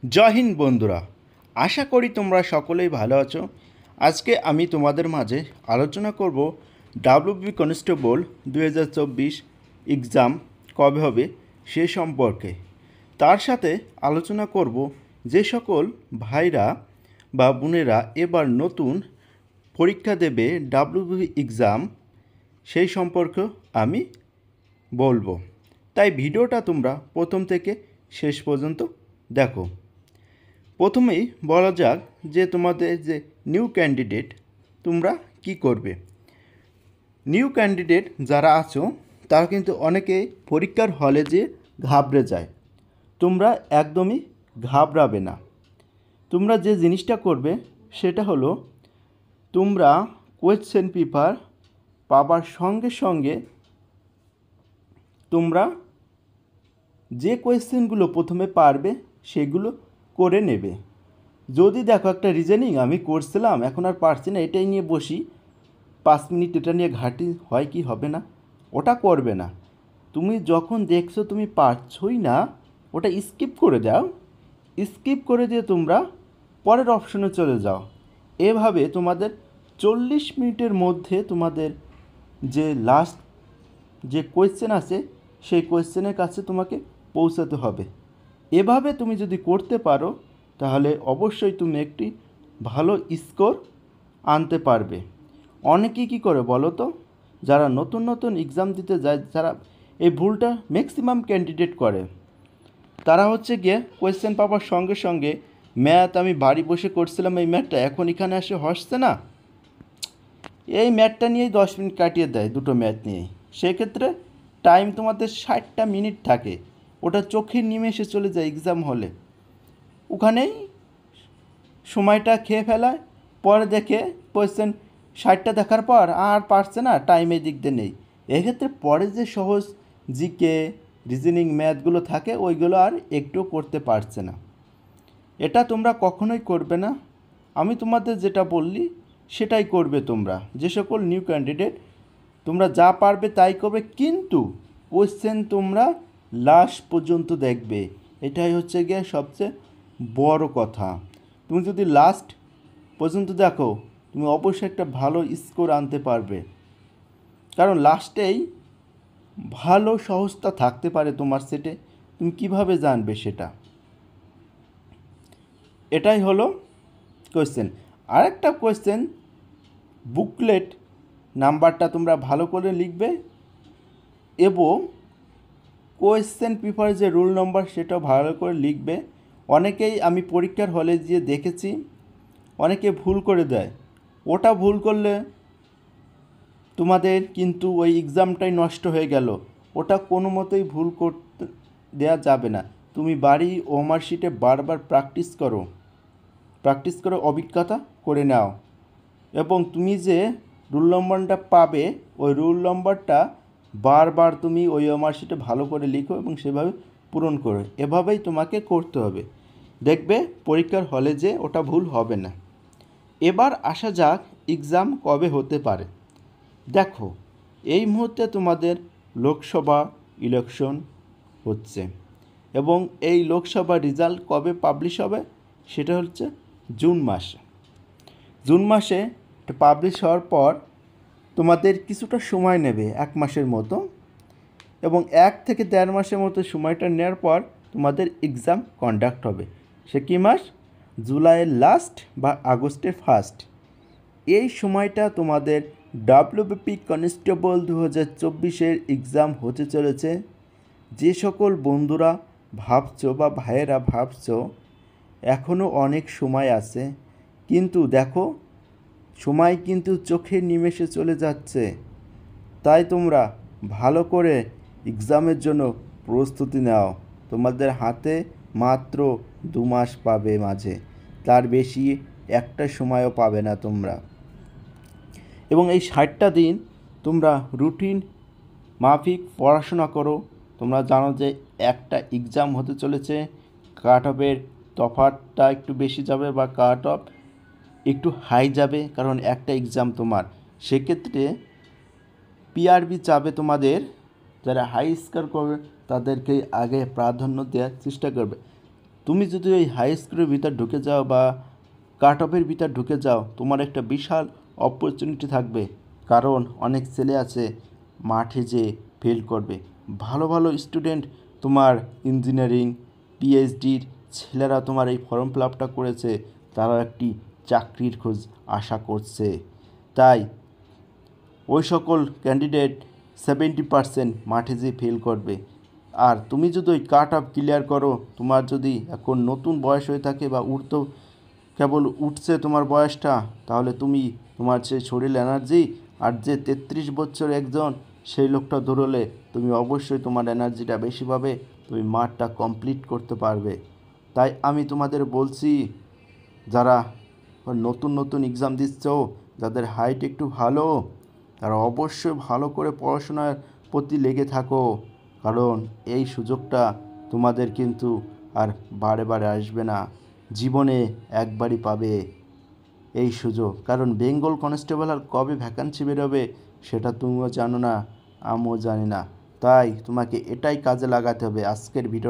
জয় হিন্দ বন্ধুরা, আশা করি তোমরা সকলেই ভালো আছো। আজকে আমি তোমাদের মাঝে আলোচনা করব ডাব্লিউবি কনস্টেবল 2024 এক্সাম কবে হবে সে সম্পর্কে। তার সাথে আলোচনা করব যে সকল ভাইরা বা বোনেরা এবার নতুন পরীক্ষা দেবে ডাব্লিউবি এক্সাম, সেই সম্পর্কে আমি বলবো। তাই ভিডিওটা তোমরা প্রথম থেকে শেষ পর্যন্ত দেখো। প্রথমেই বলা যাক যে তোমাদের যে নিউ ক্যান্ডিডেট তোমরা কি করবে। নিউ ক্যান্ডিডেট যারা আছো তারা কিন্তু অনেকেই পরীক্ষার হলে যে ঘাবড়ে যায়। তোমরা একদমই ঘাবড়াবে না। তোমরা যে জিনিসটা করবে সেটা হলো, তোমরা কোয়েশ্চেন পেপার পাবার সঙ্গে সঙ্গে তোমরা যে কোয়েশ্চেনগুলো প্রথমে পারবে সেগুলো করে নেবে। যদি দেখো একটা রিজনিং আমি করছিলাম এখন আর পারছি না, এটাই নিয়ে বসি 5 মিনিট এটা নিয়ে ঘাঁটি, হয় কি হবে না, ওটা করবে না। তুমি যখন দেখছো তুমি পারছই না, ওটা স্কিপ করে দাও। স্কিপ করে দিয়ে তোমরা পরের অপশনে চলে যাও। এভাবে তোমাদের 40 মিনিটের মধ্যে তোমাদের যে লাস্ট যে কোয়েশ্চেন আছে সেই কোয়েশ্চেনের কাছে তোমাকে পৌঁছাতে হবে। এভাবে তুমি যদি করতে পারো তাহলে অবশ্যই তুমি একটি ভালো স্কোর আনতে পারবে। অনেকেই কী করে বলো তো, যারা নতুন নতুন এক্সাম দিতে যায়, যারা এই ভুলটা ম্যাক্সিমাম ক্যান্ডিডেট করে, তারা হচ্ছে গিয়ে কোয়েশ্চেন পাওয়ার সঙ্গে সঙ্গে ম্যাথ আমি বাড়ি বসে করছিলাম, এই ম্যাথটা এখন এখানে এসে হসছে না, এই ম্যাথটা নিয়েই 10 মিনিট কাটিয়ে দেয়, দুটো ম্যাথ নিয়েই। সেক্ষেত্রে টাইম তোমাদের 60টা মিনিট থাকে, ওটা চোখের নিমেষে চলে যায় এক্সাম হলে। ওখানেই সময়টা খেয়ে ফেলায়, পরে দেখে কোয়েশ্চেন 60টা দেখার পর আর পারছে না, টাইম এই দিক দিয়ে নেই। এক্ষেত্রে পরে যে সহজ জিকে রিজনিং ম্যাথগুলো থাকে ওইগুলো আর একটু করতে পারছে না। এটা তোমরা কখনোই করবে না। আমি তোমাদের যেটা বললি সেটাই করবে তোমরা। যে সকল নিউ ক্যান্ডিডেট তোমরা যা পারবে তাই করবে, কিন্তু কোয়েশ্চেন তোমরা লাস্ট পর্যন্ত দেখবে। এটাই হচ্ছে গিয়ে সবচেয়ে বড় কথা। তুমি যদি লাস্ট পর্যন্ত দেখো তুমি অবশ্যই একটা ভালো স্কোর আনতে পারবে, কারণ লাস্টেই ভালো সহজতা থাকতে পারে তোমার সেটে, তুমি কিভাবে জানবে সেটা। এটাই হলো কোয়েশ্চেন। আরেকটা কোয়েশ্চেন, বুকলেট নাম্বারটা তোমরা ভালো করে লিখবে এবং কোয়েশ্চেন পেপার যে রুল নম্বর সেটাও ভালো করে লিখবে। অনেকেই আমি পরীক্ষার হলে গিয়ে দেখেছি অনেকে ভুল করে দেয়, ওটা ভুল করলে তোমাদের কিন্তু ওই এক্সামটাই নষ্ট হয়ে গেল। ওটা কোনো মতেই ভুল করতে দেওয়া যাবে না। তুমি বাড়ি হোমওয়ার্কশিটে বারবার প্র্যাকটিস করে অভিজ্ঞতা করে নাও, এবং তুমি যে রুল নম্বরটা পাবে ওই রুল নম্বরটা বারবার তুমি ওই হোমওয়ার্কশিটে ভালো করে লিখো এবং সেভাবে পূরণ করো। এভাবেই তোমাকে করতে হবে, দেখবে পরীক্ষার হলে যে ওটা ভুল হবে না। এবার আসা যাক এক্সাম কবে হতে পারে। দেখো, এই মুহূর্তে তোমাদের লোকসভা ইলেকশন হচ্ছে এবং এই লোকসভা রেজাল্ট কবে পাবলিশ হবে সেটা হচ্ছে জুন মাসে পাবলিশ হওয়ার পর তোমাদের কিছুটা সময় নেবে, 1 মাসের মতো, এবং 1 থেকে 1.5 মাসের মতো সময়টা নেওয়ার পর তোমাদের এক্সাম কন্ডাক্ট হবে। সে কী মাস? জুলাইয়ের লাস্ট বা আগস্টের ফার্স্ট। এই সময়টা তোমাদের ডাব্লিউবিপি কনস্টেবল 2024 এক্সাম হতে চলেছে। যে সকল বন্ধুরা ভাবছো বা ভাইয়েরা ভাবছো এখনও অনেক সময় আছে, কিন্তু দেখো সময় কিন্তু চোখের নিমেষে চলে যাচ্ছে। তাই তোমরা ভালো করে এক্সামের জন্য প্রস্তুতি নাও। তোমাদের হাতে মাত্র 2 মাস পাবে মাঝে, তার বেশি একটা সময়ও পাবে না তোমরা। এবং এই 60টা দিন তোমরা রুটিন মাফিক পড়াশোনা করো। তোমরা জানো যে একটা এক্সাম হতে চলেছে, কাট অফের তফাৎটা একটু বেশি যাবে বা কাট অফ একটু হাই যাবে, কারণ একটা এক্সাম তোমার। সেক্ষেত্রে পিআরবি চাবে তোমাদের, যারা হাই স্কোর করবে তাদেরকে আগে প্রাধান্য দেওয়ার চেষ্টা করবে। তুমি যদি ওই হাই স্কুলের ভিতর ঢুকে যাও বা কাট অফের ভিতর ঢুকে যাও, তোমার একটা বিশাল অপরচুনিটি থাকবে। কারণ অনেক ছেলে আছে মাঠে যে ফেল করবে, ভালো ভালো স্টুডেন্ট তোমার ইঞ্জিনিয়ারিং পিএইচডির ছেলেরা তোমার এই ফর্ম ফিল আপটা করেছে, তারাও একটি চাকরির খোঁজ আশা করছে। তাই ওই সকল ক্যান্ডিডেট 70% মাঠে যেয়ে ফেল করবে। আর তুমি যদি ওই কাট অফ ক্লিয়ার করো, তোমার যদি এখন নতুন বয়স হয়ে থাকে বা কেবল উঠছে তোমার বয়সটা, তাহলে তুমি তোমার সেই শরীর এনার্জি আর যে 33 বছর একজন সেই লোকটা দৌড়লে তুমি অবশ্যই তোমার এনার্জিটা বেশি পাবে, তুমি মাঠটা কমপ্লিট করতে পারবে। তাই আমি তোমাদের বলছি, যারা নতুন নতুন এক্সাম দিচ্ছ, যাদের হাইট একটু ভালো, তারা অবশ্যই ভালো করে পড়াশোনার প্রতি লেগে থাকো। কারণ এই সুযোগটা তোমাদের কিন্তু আর বারে বারে আসবে না, জীবনে একবারই পাবে এই সুযোগ। কারণ বেঙ্গল কনস্টেবল আর কবে ভ্যাকান্সি বেরোবে সেটা তুমিও জানো না, আমিও জানি না। তাই তোমাকে এটাই কাজে লাগাতে হবে। আজকের ভিডিও